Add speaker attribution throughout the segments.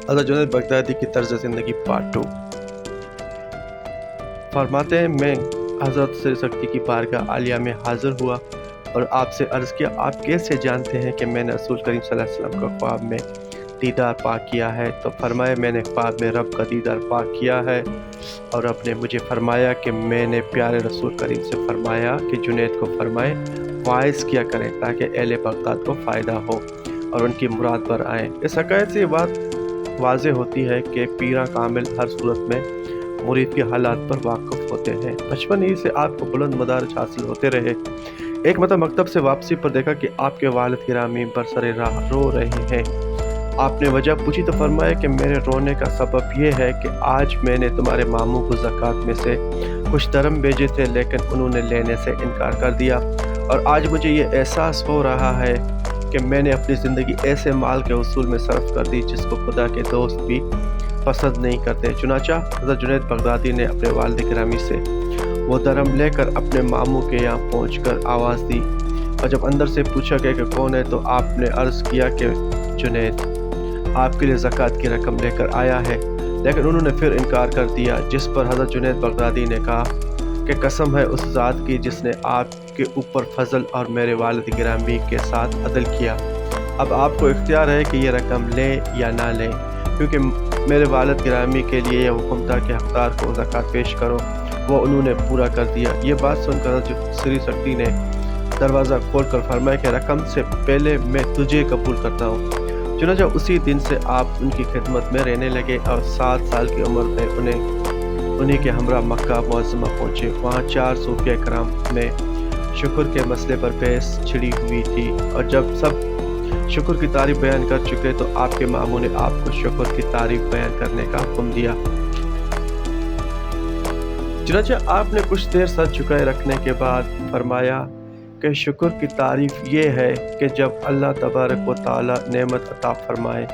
Speaker 1: حضرت جنید بغدادی کی طرز زندگی پارٹ 2 فرماتے ہیں، میں حضرت سر سکتی کی بارگاہ عالیہ میں حاضر ہوا اور آپ سے عرض کیا، آپ کیسے جانتے ہیں کہ میں نے رسول کریم صلی اللہ علیہ وسلم کا خواب میں دیدار پاک کیا ہے؟ تو فرمایا، میں نے خواب میں رب کا دیدار پاک کیا ہے، اور رب نے مجھے فرمایا کہ میں نے پیارے رسول کریم سے فرمایا کہ جنید کو فرمائے واعظ کیا کریں تاکہ اہل بغداد کو فائدہ ہو اور ان کی مراد پر آئیں۔ اس حقیقت سے یہ بات واضح ہوتی ہے کہ پیرا کامل ہر صورت میں مرید کے حالات پر واقف ہوتے ہیں۔ بچپن ہی سے آپ کو بلند مدارج حاصل ہوتے رہے۔ ایک مرتبہ مکتب سے واپسی پر دیکھا کہ آپ کے والد گرامی برسر راہ رو رہے ہیں۔ آپ نے وجہ پوچھی تو فرمایا کہ میرے رونے کا سبب یہ ہے کہ آج میں نے تمہارے ماموں کو زکوٰۃ میں سے کچھ درم بھیجے تھے، لیکن انہوں نے لینے سے انکار کر دیا، اور آج مجھے یہ احساس ہو رہا ہے کہ میں نے اپنی زندگی ایسے مال کے حصول میں صرف کر دی جس کو خدا کے دوست بھی پسند نہیں کرتے۔ چنانچہ حضرت جنید بغدادی نے اپنے والد گرامی سے وہ درم لے کر اپنے ماموں کے یہاں پہنچ کر آواز دی، اور جب اندر سے پوچھا گیا کہ کون ہے تو آپ نے عرض کیا کہ جنید آپ کے لیے زکوٰۃ کی رقم لے کر آیا ہے، لیکن انہوں نے پھر انکار کر دیا، جس پر حضرت جنید بغدادی نے کہا کہ قسم ہے اس ذات کی جس نے آپ کے اوپر فضل اور میرے والد گرامی کے ساتھ عدل کیا، اب آپ کو اختیار ہے کہ یہ رقم لیں یا نہ لیں، کیونکہ میرے والد گرامی کے لیے یہ حکم تھا کہ حقدار کو زکوٰۃ پیش کرو، وہ انہوں نے پورا کر دیا۔ یہ بات سن کر حضرت سری سکتی نے دروازہ کھول کر فرمایا کہ رقم سے پہلے میں تجھے قبول کرتا ہوں۔ چنانچہ اسی دن سے آپ ان کی خدمت میں رہنے لگے اور 7 سال کی عمر میں انہیں کے ہمراہ مکہ معظمہ پہنچے۔ وہاں 4 صوفیہ کرام میں شکر کے مسئلے پر بحث چھڑی ہوئی تھی، اور جب سب شکر کی تعریف بیان کر چکے تو آپ کے ماموں نے آپ کو شکر کی تعریف بیان کرنے کا حکم دیا۔ چنانچہ آپ نے کچھ دیر سر جھکائے رکھنے کے بعد فرمایا کہ شکر کی تعریف یہ ہے کہ جب اللہ تبارک و تعالی نعمت عطا فرمائے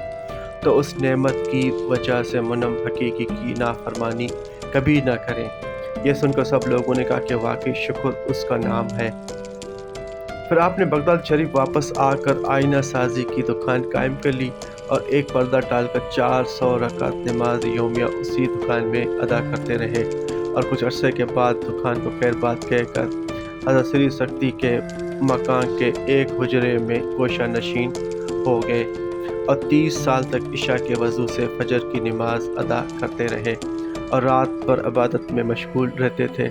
Speaker 1: تو اس نعمت کی وجہ سے منعم حقیقی کی نافرمانی کبھی نہ کریں۔ یہ سن کر سب لوگوں نے کہا کہ واقعی شکر اس کا نام ہے۔ پھر آپ نے بغداد شریف واپس آ کر آئینہ سازی کی دکان قائم کر لی اور ایک پردہ ڈال کر 400 رکعت نماز یومیہ اسی دکان میں ادا کرتے رہے، اور کچھ عرصے کے بعد دکان کو خیر بات کہہ کر حضرت سری سکتی کے مکان کے ایک حجرے میں گوشہ نشین ہو گئے، اور 30 سال تک عشاء کے وضو سے فجر کی نماز ادا کرتے رہے اور رات بھر عبادت میں مشغول رہتے تھے۔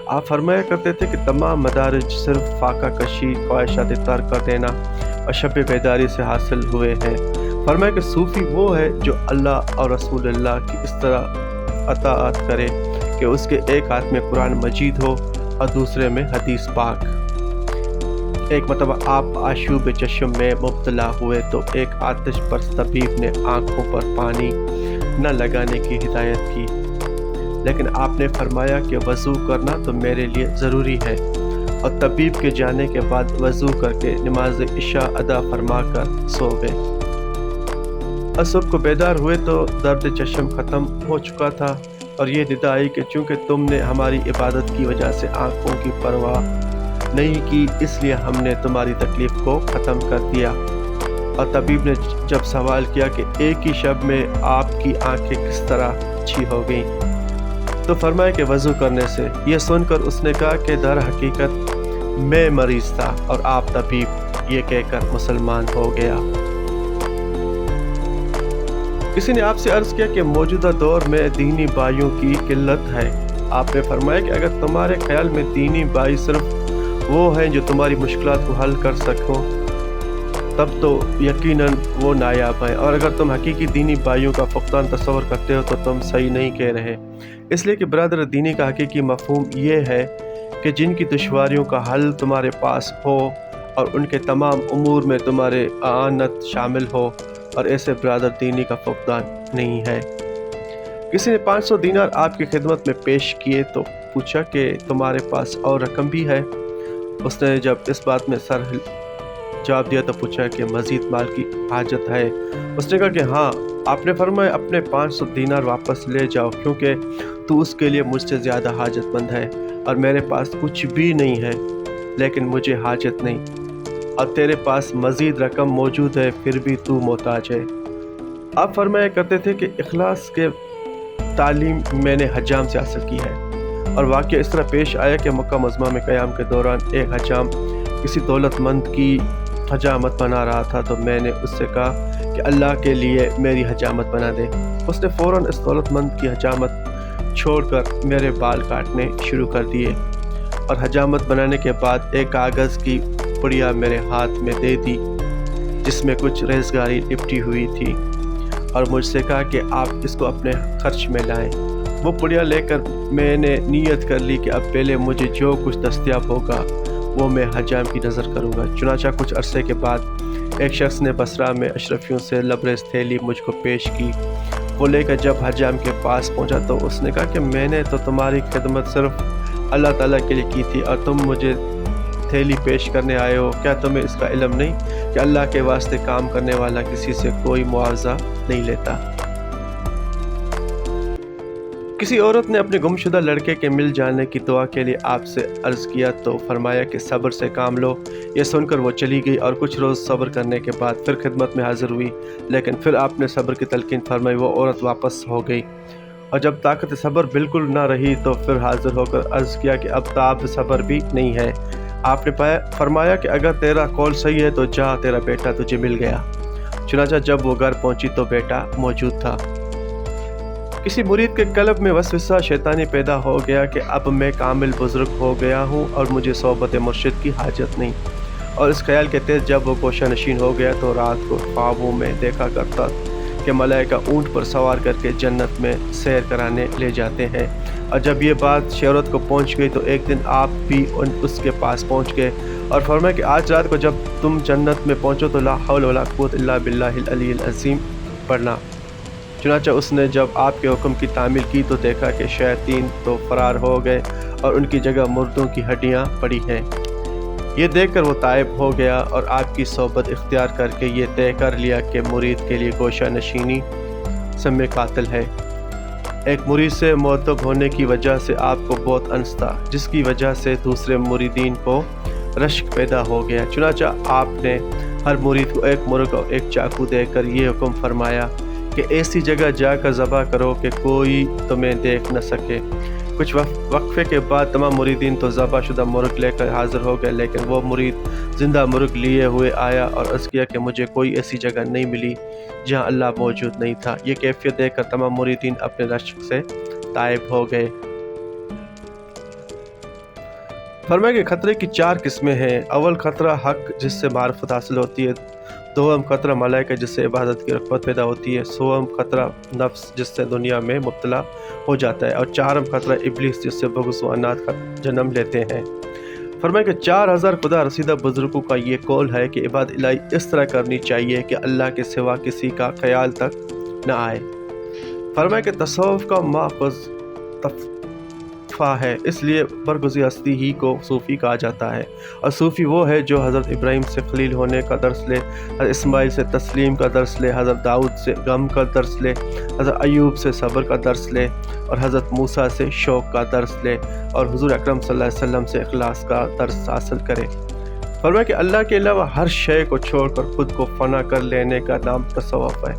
Speaker 1: آپ فرمایا کرتے تھے کہ تمام مدارج صرف فاقہ کشی، خواہشات ترک کر دینا اور شب بیداری سے حاصل ہوئے ہیں۔ فرمایا کہ صوفی وہ ہے جو اللہ اور رسول اللہ کی اس طرح اطاعت کرے کہ اس کے ایک ہاتھ میں قرآن مجید ہو اور دوسرے میں حدیث پاک۔ ایک مرتبہ آپ آشوب چشم میں مبتلا ہوئے تو ایک آتش پرست طبیب نے آنکھوں پر پانی نہ لگانے کی ہدایت کی، لیکن آپ نے فرمایا کہ وضو کرنا تو میرے لیے ضروری ہے، اور طبیب کے جانے کے بعد وضو کر کے نماز عشاء ادا فرما کر سو گئے۔ اور صبح کو بیدار ہوئے تو درد چشم ختم ہو چکا تھا، اور یہ ندا آئی کہ چونکہ تم نے ہماری عبادت کی وجہ سے آنکھوں کی پرواہ نہیں کی، اس لیے ہم نے تمہاری تکلیف کو ختم کر دیا۔ اور طبیب نے جب سوال کیا کہ ایک ہی شب میں آپ کی آنکھیں کس طرح اچھی ہو گئیں تو فرمایا کہ وضو کرنے سے۔ یہ سن کر اس نے کہا کہ در حقیقت میں مریض تھا اور آپ طبیب، یہ کہہ کر مسلمان ہو گیا۔ کسی نے آپ سے عرض کیا کہ موجودہ دور میں دینی بھائیوں کی قلت ہے۔ آپ نے فرمایا کہ اگر تمہارے خیال میں دینی بھائی صرف وہ ہیں جو تمہاری مشکلات کو حل کر سکوں تب تو یقیناً وہ نایاب ہیں، اور اگر تم حقیقی دینی بھائیوں کا فقدان تصور کرتے ہو تو تم صحیح نہیں کہہ رہے۔ اس لیے کہ برادر دینی کا حقیقی مفہوم یہ ہے کہ جن کی دشواریوں کا حل تمہارے پاس ہو اور ان کے تمام امور میں تمہارے اعانت شامل ہو، اور ایسے برادر دینی کا فقدان نہیں ہے۔ کسی نے 500 دینار آپ کی خدمت میں پیش کیے تو پوچھا کہ تمہارے پاس اور رقم بھی ہے؟ اس نے جب اس بات میں جواب دیا تو پوچھا کہ مزید مال کی حاجت ہے؟ اس نے کہا کہ ہاں۔ آپ نے فرمایا اپنے 500 دینار واپس لے جاؤ، کیونکہ تو اس کے لیے مجھ سے زیادہ حاجت مند ہے، اور میرے پاس کچھ بھی نہیں ہے لیکن مجھے حاجت نہیں، اور تیرے پاس مزید رقم موجود ہے پھر بھی تو محتاج ہے۔ آپ فرمایا کرتے تھے کہ اخلاص کے تعلیم میں نے حجام سے حاصل کی ہے، اور واقعہ اس طرح پیش آیا کہ مکہ معظمہ میں قیام کے دوران ایک حجام کسی دولت مند کی حجامت بنا رہا تھا، تو میں نے اس سے کہا کہ اللہ کے لیے میری حجامت بنا دے۔ اس نے فوراً اس دولت مند کی حجامت چھوڑ کر میرے بال کاٹنے شروع کر دیے، اور حجامت بنانے کے بعد ایک کاغذ کی پڑیا میرے ہاتھ میں دے دی جس میں کچھ ریزگاری لپٹی ہوئی تھی، اور مجھ سے کہا کہ آپ اس کو اپنے خرچ میں لائیں۔ وہ پڑیا لے کر میں نے نیت کر لی کہ اب پہلے مجھے جو کچھ دستیاب ہوگا وہ میں حجام کی نظر کروں گا۔ چنانچہ کچھ عرصے کے بعد ایک شخص نے بصرہ میں اشرفیوں سے لبریز تھیلی مجھ کو پیش کی۔ وہ لے کر جب حجام کے پاس پہنچا تو اس نے کہا کہ میں نے تو تمہاری خدمت صرف اللہ تعالیٰ کے لیے کی تھی، اور تم مجھے تھیلی پیش کرنے آئے ہو۔ کیا تمہیں اس کا علم نہیں کہ اللہ کے واسطے کام کرنے والا کسی سے کوئی معاوضہ نہیں لیتا؟ کسی عورت نے اپنے گمشدہ لڑکے کے مل جانے کی دعا کے لیے آپ سے عرض کیا تو فرمایا کہ صبر سے کام لو۔ یہ سن کر وہ چلی گئی، اور کچھ روز صبر کرنے کے بعد پھر خدمت میں حاضر ہوئی، لیکن پھر آپ نے صبر کی تلقین فرمائی۔ وہ عورت واپس ہو گئی، اور جب طاقت صبر بالکل نہ رہی تو پھر حاضر ہو کر عرض کیا کہ اب تاب صبر بھی نہیں ہے۔ آپ نے فرمایا کہ اگر تیرا قول صحیح ہے تو جا، تیرا بیٹا تجھے مل گیا۔ چنانچہ جب وہ گھر پہنچی تو بیٹا موجود تھا۔ کسی مرید کے قلب میں وسوسہ شیطانی پیدا ہو گیا کہ اب میں کامل بزرگ ہو گیا ہوں اور مجھے صحبت مرشد کی حاجت نہیں، اور اس خیال کے تحت جب وہ گوشہ نشین ہو گیا تو رات کو خوابوں میں دیکھا کرتا کہ ملائکہ اونٹ پر سوار کر کے جنت میں سیر کرانے لے جاتے ہیں۔ اور جب یہ بات شہرت کو پہنچ گئی تو ایک دن آپ بھی اس کے پاس پہنچ گئے اور فرمایا کہ آج رات کو جب تم جنت میں پہنچو تو لا حول ولا قوت الا باللہ العلی العظیم پڑھنا۔ چنانچہ اس نے جب آپ کے حکم کی تعمیل کی تو دیکھا کہ شیاطین تو فرار ہو گئے اور ان کی جگہ مردوں کی ہڈیاں پڑی ہیں۔ یہ دیکھ کر وہ تائب ہو گیا اور آپ کی صحبت اختیار کر کے یہ طے کر لیا کہ مرید کے لیے گوشہ نشینی سم قاتل ہے۔ ایک مرید سے معتب ہونے کی وجہ سے آپ کو بہت انس تھا، جس کی وجہ سے دوسرے مریدین کو رشک پیدا ہو گیا۔ چنانچہ آپ نے ہر مرید کو ایک مرغ اور ایک چاقو دے کر یہ حکم فرمایا کہ ایسی جگہ جا کر ذبح کرو کہ کوئی تمہیں دیکھ نہ سکے۔ کچھ وقفے کے بعد تمام مریدین تو ذبح شدہ مرغ لے کر حاضر ہو گئے، لیکن وہ مرید زندہ مرغ لیے ہوئے آیا اور عرض کیا کہ مجھے کوئی ایسی جگہ نہیں ملی جہاں اللہ موجود نہیں تھا۔ یہ کیفیت دیکھ کر تمام مریدین اپنے رشک سے تائب ہو گئے۔ فرمایا کہ خطرے کی 4 قسمیں ہیں۔ اول خطرہ حق، جس سے معرفت حاصل ہوتی ہے۔ دوم خطرہ ملائکہ، جس سے عبادت کی رغبت پیدا ہوتی ہے۔ سوم خطرہ نفس، جس سے دنیا میں مبتلا ہو جاتا ہے، اور چارم خطرہ ابلیس، جس سے بغض و عناد کا جنم لیتے ہیں۔ فرمایا کہ 4000 خدا رسیدہ بزرگوں کا یہ قول ہے کہ عبادت الہی اس طرح کرنی چاہیے کہ اللہ کے سوا کسی کا خیال تک نہ آئے۔ فرمایا کہ تصوف کا ماخذ ہے، اس لیے برگزیدہ ہستی ہی کو صوفی کہا جاتا ہے، اور صوفی وہ ہے جو حضرت ابراہیم سے خلیل ہونے کا درس لے، حضرت اسماعیل سے تسلیم کا درس لے، حضرت داؤد سے غم کا درس لے، حضرت ایوب سے صبر کا درس لے، اور حضرت موسیٰ سے شوق کا درس لے، اور حضور اکرم صلی اللہ علیہ وسلم سے اخلاص کا درس حاصل کرے۔ فرمایا کہ اللہ کے علاوہ ہر شے کو چھوڑ کر خود کو فنا کر لینے کا نام تصوف ہے۔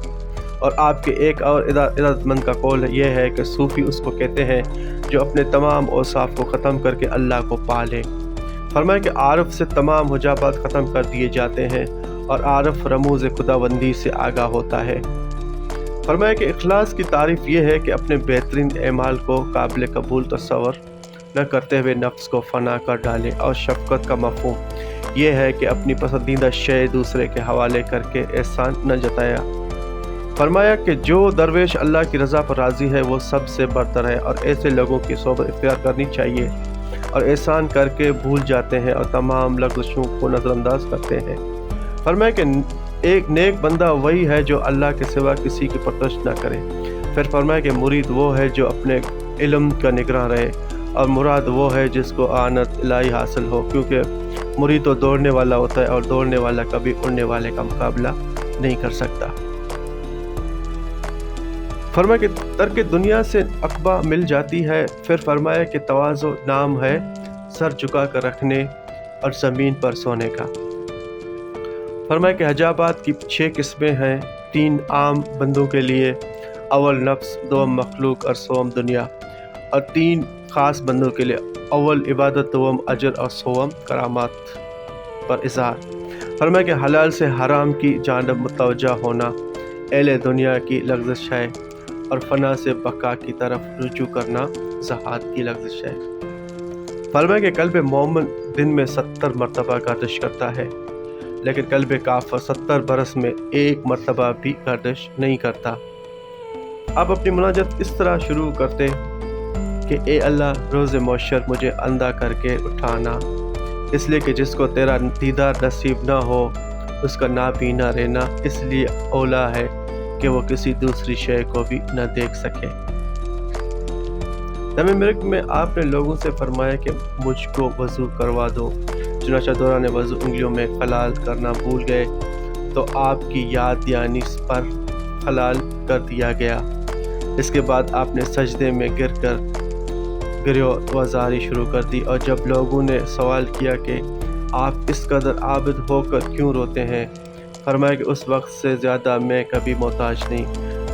Speaker 1: اور آپ کے ایک اور عزت مند کا قول یہ ہے کہ صوفی اس کو کہتے ہیں جو اپنے تمام اوصاف کو ختم کر کے اللہ کو پا لے۔ فرمایا کہ عارف سے تمام حجابات ختم کر دیے جاتے ہیں، اور عارف رموز خداوندی سے آگاہ ہوتا ہے۔ فرمایا کہ اخلاص کی تعریف یہ ہے کہ اپنے بہترین اعمال کو قابل قبول تصور نہ کرتے ہوئے نفس کو فنا کر ڈالے، اور شفقت کا مفہوم یہ ہے کہ اپنی پسندیدہ شے دوسرے کے حوالے کر کے احسان نہ جتایا۔ فرمایا کہ جو درویش اللہ کی رضا پر راضی ہے وہ سب سے برتر ہے، اور ایسے لوگوں کی صحبت اختیار کرنی چاہیے، اور احسان کر کے بھول جاتے ہیں اور تمام لغزشوں کو نظر انداز کرتے ہیں۔ فرمایا کہ ایک نیک بندہ وہی ہے جو اللہ کے سوا کسی کی پرستش نہ کرے۔ پھر فرمایا کہ مرید وہ ہے جو اپنے علم کا نگراں رہے، اور مراد وہ ہے جس کو اعانت الہی حاصل ہو، کیونکہ مرید تو دوڑنے والا ہوتا ہے، اور دوڑنے والا کبھی اڑنے والے کا مقابلہ نہیں کر سکتا۔ فرمایا کہ ترک دنیا سے عقبہ مل جاتی ہے۔ پھر فرمایا کہ تواضع نام ہے سر جھکا کر رکھنے اور زمین پر سونے کا۔ فرمایا کہ حجابات کی 6 قسمیں ہیں۔ 3 عام بندوں کے لیے، اول نفس، دوم مخلوق اور سوم دنیا، اور 3 خاص بندوں کے لیے، اول عبادت، دوم اجر اور سوم کرامات پر اظہار۔ فرمایا کہ حلال سے حرام کی جانب متوجہ ہونا اہل دنیا کی لغزش ہے، اور فنا سے بقا کی طرف رجوع کرنا زہاد کی لغزش ہے۔ فرمایا کہ قلب مومن دن میں 70 مرتبہ گردش کرتا ہے، لیکن قلب کافر 70 برس میں 1 مرتبہ بھی گردش نہیں کرتا۔ آپ اپنی مناجات اس طرح شروع کرتے کہ اے اللہ، روز محشر مجھے اندھا کر کے اٹھانا، اس لیے کہ جس کو تیرا دیدار نصیب نہ ہو اس کا نابینا رہنا اس لیے اولا ہے کہ وہ کسی دوسری شے کو بھی نہ دیکھ سکے۔ دم مرگ میں آپ نے لوگوں سے فرمایا کہ مجھ کو وضو کروا دو، چنانچہ دوران وضو انگلیوں میں خلال کرنا بھول گئے تو آپ کی یاد دہانی پر خلال کر دیا گیا۔ اس کے بعد آپ نے سجدے میں گریہوزاری شروع کر دی، اور جب لوگوں نے سوال کیا کہ آپ اس قدر عابد ہو کر کیوں روتے ہیں، فرمایا کہ اس وقت سے زیادہ میں کبھی محتاج نہیں۔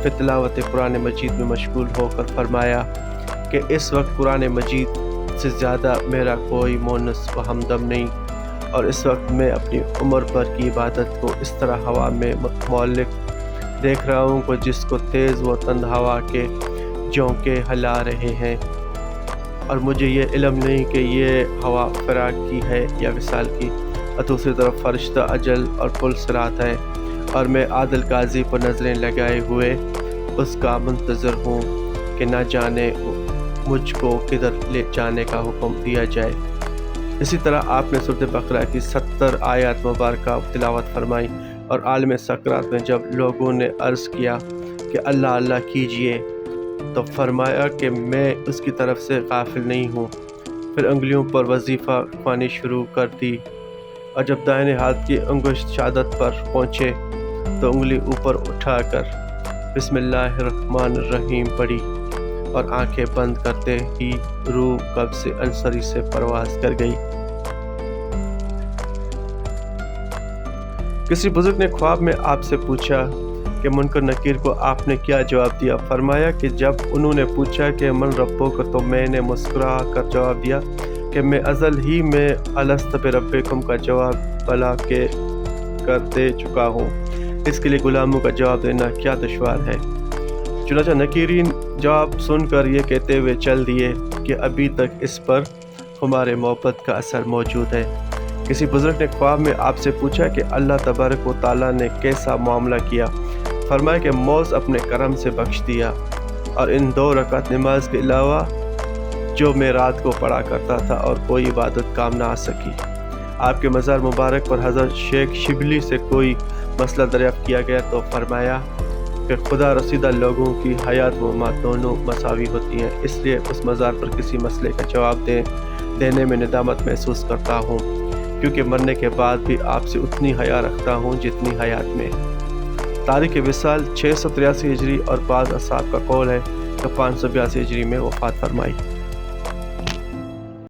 Speaker 1: پھر تلاوت قرآن مجید میں مشغول ہو کر فرمایا کہ اس وقت قرآن مجید سے زیادہ میرا کوئی مونس و ہمدم نہیں، اور اس وقت میں اپنی عمر پر کی عبادت کو اس طرح ہوا میں معلق دیکھ رہا ہوں کہ جس کو تیز و تند ہوا کے جھونکے ہلا رہے ہیں، اور مجھے یہ علم نہیں کہ یہ ہوا فراق کی ہے یا وصال کی، اور دوسری طرف فرشتہ اجل اور پل صراط ہے، اور میں عادل قاضی پر نظریں لگائے ہوئے اس کا منتظر ہوں کہ نہ جانے مجھ کو کدھر لے جانے کا حکم دیا جائے۔ اسی طرح آپ نے سورۃ بقرہ کی 70 آیات مبارکہ تلاوت فرمائی، اور عالم سکرات میں جب لوگوں نے عرض کیا کہ اللہ اللہ کیجئے تو فرمایا کہ میں اس کی طرف سے غافل نہیں ہوں۔ پھر انگلیوں پر وظیفہ خوانی شروع کر دی، اور جب دائیں ہاتھ کی انگشت شہادت پر پہنچے تو انگلی اوپر اٹھا کر بسم اللہ الرحمن الرحیم پڑھی، اور آنکھیں بند کرتے ہی روح قبض انصری سے پرواز کر گئی۔ کسی بزرگ نے خواب میں آپ سے پوچھا کہ منکر نکیر کو آپ نے کیا جواب دیا؟ فرمایا کہ جب انہوں نے پوچھا کہ من ربک تو میں نے مسکرا کر جواب دیا کہ میں ازل ہی میں الست بربکم کا جواب بلا کے کر دے چکا ہوں، اس کے لیے غلاموں کا جواب دینا کیا دشوار ہے۔ چنانچہ نکیرین جواب سن کر یہ کہتے ہوئے چل دیے کہ ابھی تک اس پر ہمارے محبت کا اثر موجود ہے۔ کسی بزرگ نے خواب میں آپ سے پوچھا کہ اللہ تبارک و تعالیٰ نے کیسا معاملہ کیا؟ فرمایا کہ موز اپنے کرم سے بخش دیا، اور ان 2 رکعت نماز کے علاوہ جو میں رات کو پڑھا کرتا تھا اور کوئی عبادت کام نہ آ سکی۔ آپ کے مزار مبارک پر حضرت شیخ شبلی سے کوئی مسئلہ دریافت کیا گیا تو فرمایا کہ خدا رسیدہ لوگوں کی حیات و مات دونوں مساوی ہوتی ہیں، اس لیے اس مزار پر کسی مسئلے کا جواب دینے میں ندامت محسوس کرتا ہوں، کیونکہ مرنے کے بعد بھی آپ سے اتنی حیا رکھتا ہوں جتنی حیات میں۔ تاریخ وصال 683 ہجری، اور بعض اصحاب کا قول ہے کہ 582 ہجری میں وفات فرمائی۔